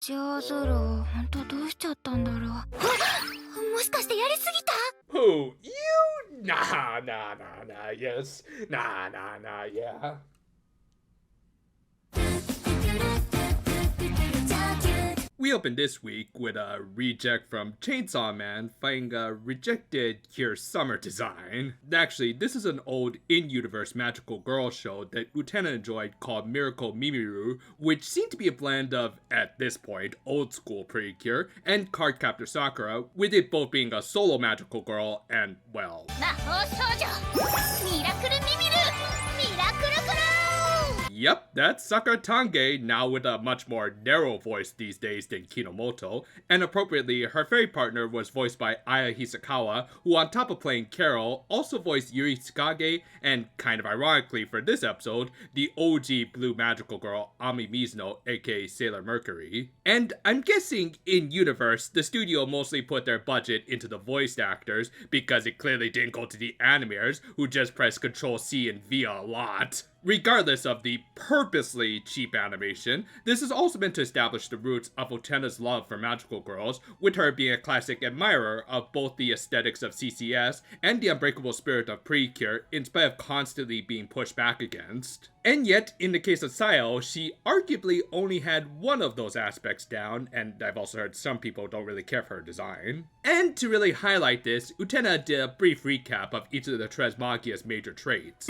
じゃあゾロ、ほんとどうしちゃったんだろう。もしかしてやりすぎた？ Who? You? Nah, nah, nah, nah, yes. Nah, nah, nah, yeah. We opened this week with a reject from Chainsaw Man fighting a rejected Cure Summer design. Actually, this is an old in-universe magical girl show that Utena enjoyed called Mimiru, which seemed to be a blend of, at this point, old school Precure and Cardcaptor Sakura, with it both being a solo magical girl and, well... Yep, that's Sakura Tange, now with a much more narrow voice these days than Kinomoto, and appropriately, her fairy partner was voiced by Aya Hisakawa, who on top of playing Carol, also voiced Yuri Tsukage, and kind of ironically for this episode, the OG blue magical girl Ami Mizuno, aka Sailor Mercury. And I'm guessing, in universe, the studio mostly put their budget into the voiced actors, because it clearly didn't go to the animators, who just pressed Ctrl-C and V a lot. Regardless of the purposely cheap animation, this is also meant to establish the roots of Utena's love for magical girls, with her being a classic admirer of both the aesthetics of CCS and the unbreakable spirit of Precure, in spite of constantly being pushed back against. And yet, in the case of Sayo, she arguably only had one of those aspects down, and I've also heard some people don't really care for her design. And to really highlight this, Utena did a brief recap of each of the Tresmagia's major traits.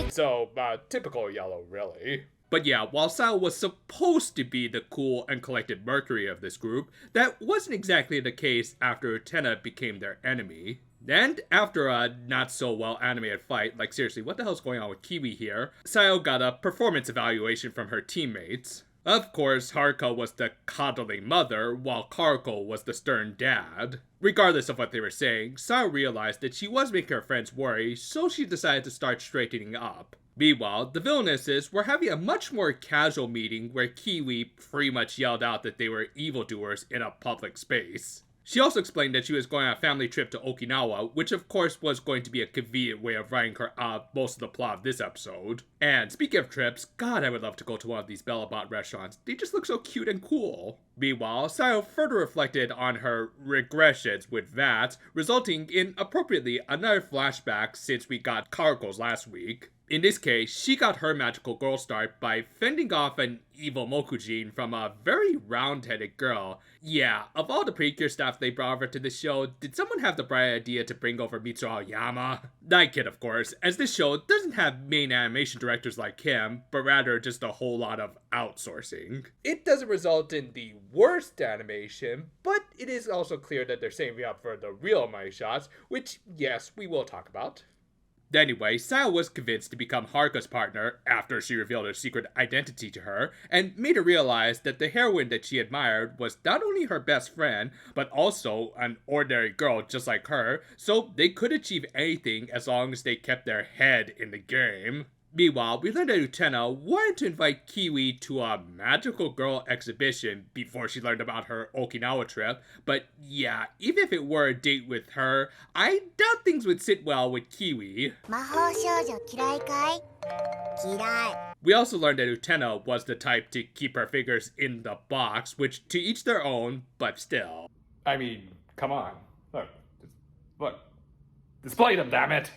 So, typical yellow, really. But yeah, while Sayo was supposed to be the cool and collected Mercury of this group, that wasn't exactly the case after Utena became their enemy. And after a not-so-well animated fight, like seriously, what the hell's going on with Kiwi here, Sayo got a performance evaluation from her teammates. Of course, Haruka was the coddling mother, while Karuko was the stern dad. Regardless of what they were saying, Sayo realized that she was making her friends worry, so she decided to start straightening up. Meanwhile, the villainesses were having a much more casual meeting where Kiwi pretty much yelled out that they were evildoers in a public space. She also explained that she was going on a family trip to Okinawa, which of course was going to be a convenient way of writing her out most of the plot of this episode. And speaking of trips, God, I would love to go to one of these Bellabot restaurants. They just look so cute and cool. Meanwhile, Sayo further reflected on her regressions with that, resulting in, appropriately, another flashback since we got Karuko's last week. In this case, she got her magical girl start by fending off an evil Mokujin from a very round-headed girl. Yeah, of all the Precure staff they brought over to the show, did someone have the bright idea to bring over Mitsuo Aoyama? Not kid, of course, as this show doesn't have main animation directors like him, but rather just a whole lot of outsourcing. It doesn't result in the worst animation, but it is also clear that they're saving up for the real money shots, which, yes, we will talk about. Anyway, Sayo was convinced to become Haruka's partner after she revealed her secret identity to her, and made her realize that the heroine that she admired was not only her best friend, but also an ordinary girl just like her, so they could achieve anything as long as they kept their head in the game. Meanwhile, we learned that Utena wanted to invite Kiwi to a magical girl exhibition before she learned about her Okinawa trip, but yeah, even if it were a date with her, I doubt things would sit well with Kiwi. We also learned that Utena was the type to keep her figures in the box, which to each their own, but still. I mean, come on. Look. Display them, damn it!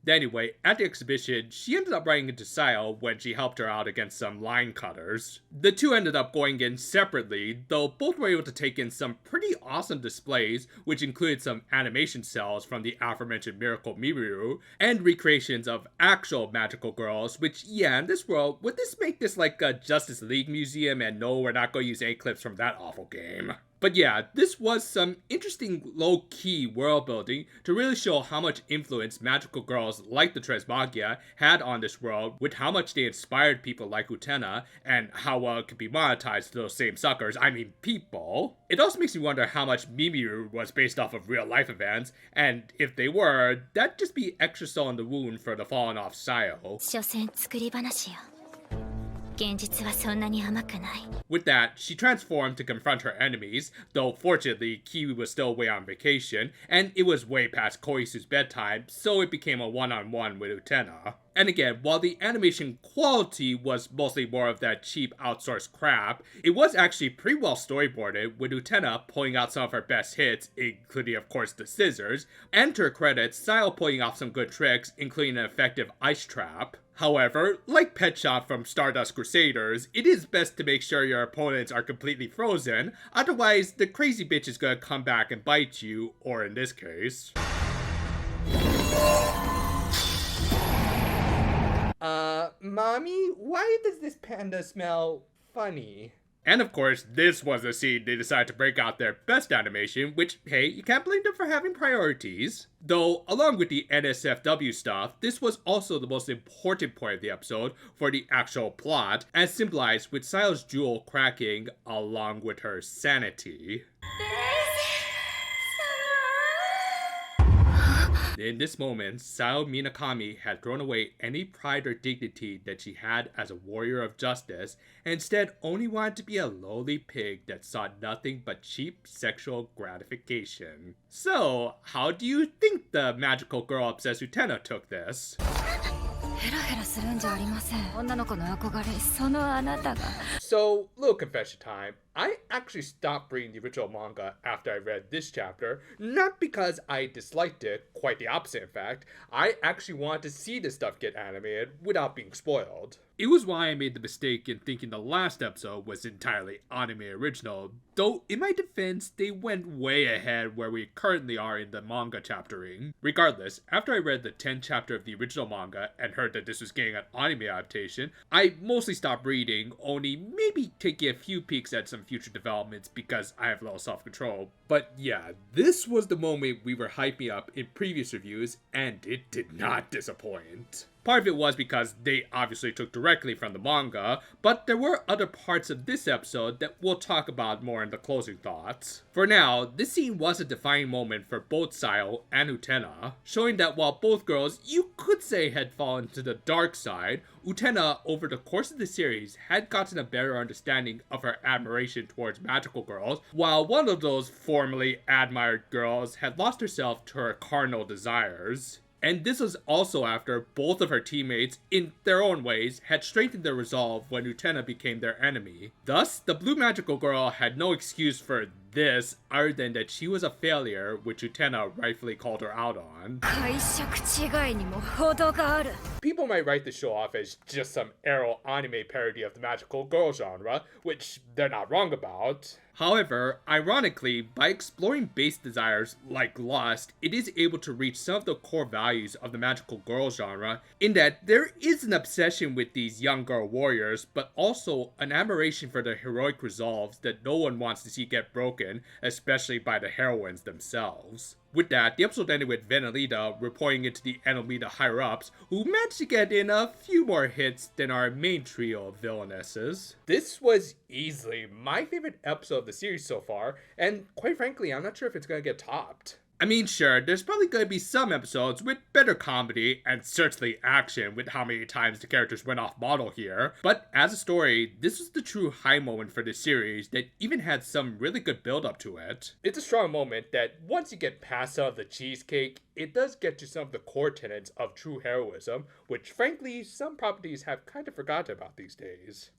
Anyway, at the exhibition, she ended up running into Sayo when she helped her out against some line cutters. The two ended up going in separately, though both were able to take in some pretty awesome displays, which included some animation cells from the aforementioned Miracle Mimiru, and recreations of actual magical girls, which, yeah, in this world, would this make this like a Justice League museum? And no, we're not going to use any clips from that awful game. But yeah, this was some interesting low-key world building to really show how much influence magical girls like the Tresmagia had on this world, with how much they inspired people like Utena, and how well it could be monetized to those same suckers, I mean people. It also makes me wonder how much Mimiru was based off of real-life events, and if they were, that'd just be extra salt in the wound for the fallen off Sayo. 現実はそんなに甘くない。 With that, she transformed to confront her enemies, though fortunately Kiwi was still away on vacation, and it was way past Koisu's bedtime, so it became a one-on-one with Utena. And again, while the animation quality was mostly more of that cheap outsourced crap, it was actually pretty well storyboarded, with Utena pulling out some of her best hits, including of course the scissors, and to her credit, Sayo pulling off some good tricks, including an effective ice trap. However, like Pet Shop from Stardust Crusaders, it is best to make sure your opponents are completely frozen, otherwise the crazy bitch is gonna come back and bite you, or in this case... Mommy, why does this panda smell funny? And of course, this was the scene they decided to break out their best animation, which, hey, you can't blame them for having priorities. Though, along with the NSFW stuff, this was also the most important point of the episode for the actual plot, as symbolized with Sayo's jewel cracking along with her sanity. In this moment, Sayo Minakami had thrown away any pride or dignity that she had as a warrior of justice, and instead only wanted to be a lowly pig that sought nothing but cheap sexual gratification. So, how do you think the magical girl-obsessed Utena took this? So, little confession time. I actually stopped reading the original manga after I read this chapter, not because I disliked it, quite the opposite in fact. I actually wanted to see this stuff get animated without being spoiled. It was why I made the mistake in thinking the last episode was entirely anime original, though in my defense, they went way ahead where we currently are in the manga chaptering. Regardless, after I read the 10th chapter of the original manga and heard that this was getting an anime adaptation, I mostly stopped reading, only maybe taking a few peeks at some future developments because I have little self-control. But yeah, this was the moment we were hyping up in previous reviews, and it did not disappoint. Part of it was because they obviously took directly from the manga, but there were other parts of this episode that we'll talk about more in the closing thoughts. For now, this scene was a defining moment for both Sayo and Utena, showing that while both girls, you could say, had fallen to the dark side, Utena, over the course of the series, had gotten a better understanding of her admiration towards magical girls, while one of those formerly admired girls had lost herself to her carnal desires. And this was also after both of her teammates, in their own ways, had strengthened their resolve when Utena became their enemy. Thus, the blue magical girl had no excuse for this other than that she was a failure, which Utena rightfully called her out on. People might write the show off as just some Arrow anime parody of the magical girl genre, which they're not wrong about. However, ironically, by exploring base desires like lust, it is able to reach some of the core values of the magical girl genre, in that there is an obsession with these young girl warriors, but also an admiration for their heroic resolves that no one wants to see get broken, especially by the heroines themselves. With that, the episode ended with Venelita reporting into the Enomita higher-ups, who managed to get in a few more hits than our main trio of villainesses. This was easily my favorite episode of the series so far, and quite frankly, I'm not sure if it's gonna get topped. I mean, sure, there's probably going to be some episodes with better comedy and certainly action with how many times the characters went off model here, but as a story, this was the true high moment for the series that even had some really good build up to it. It's a strong moment that once you get past some of the cheesecake, it does get to some of the core tenets of true heroism, which frankly, some properties have kind of forgotten about these days.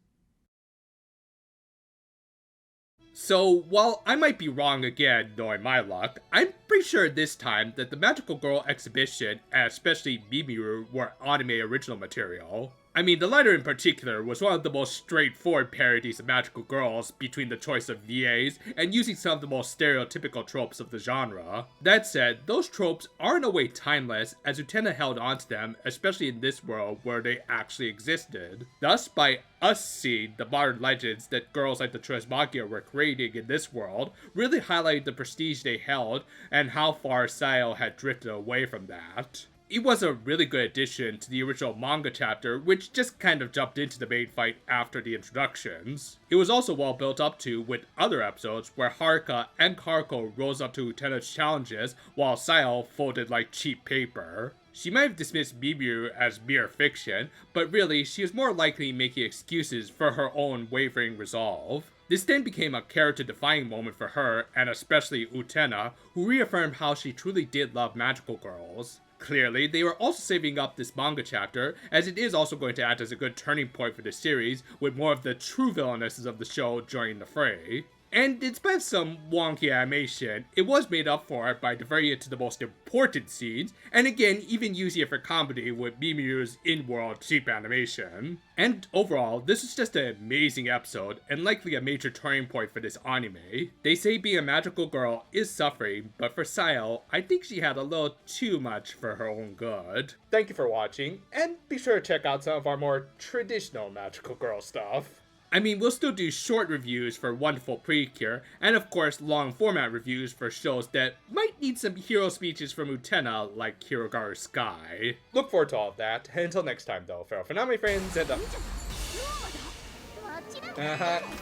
So, while I might be wrong again, knowing my luck, I'm pretty sure this time that the Magical Girl exhibition, and especially Mimiru, were anime original material. I mean, the latter in particular was one of the most straightforward parodies of magical girls between the choice of VAs and using some of the most stereotypical tropes of the genre. That said, those tropes are in a way timeless, as Utena held onto them, especially in this world where they actually existed. Thus, by us seeing the modern legends that girls like the Trismagia were creating in this world, really highlighted the prestige they held and how far Sayo had drifted away from that. It was a really good addition to the original manga chapter, which just kind of jumped into the main fight after the introductions. It was also well built up to with other episodes where Haruka and Karuko rose up to Utena's challenges while Sayo folded like cheap paper. She might have dismissed Mimiru as mere fiction, but really she is more likely making excuses for her own wavering resolve. This then became a character-defining moment for her, and especially Utena, who reaffirmed how she truly did love magical girls. Clearly, they were also saving up this manga chapter, as it is also going to act as a good turning point for the series, with more of the true villainesses of the show joining the fray. And in spite of some wonky animation, it was made up for by diverting it to the most important scenes, and again, even using it for comedy with Mimiru's in-world cheap animation. And overall, this is just an amazing episode, and likely a major turning point for this anime. They say being a magical girl is suffering, but for Sayo, I think she had a little too much for her own good. Thank you for watching, and be sure to check out some of our more traditional magical girl stuff. I mean, we'll still do short reviews for Wonderful Precure, and of course long format reviews for shows that might need some hero speeches from Utena, like Hirogaru Sky. Look forward to all of that. Until next time though, farewell for now my friends, and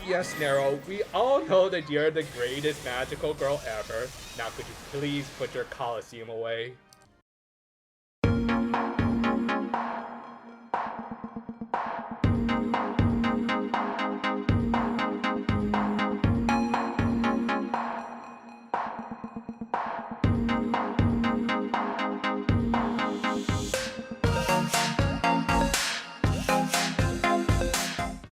yes Nero, we all know that you're the greatest magical girl ever. Now could you please put your Coliseum away?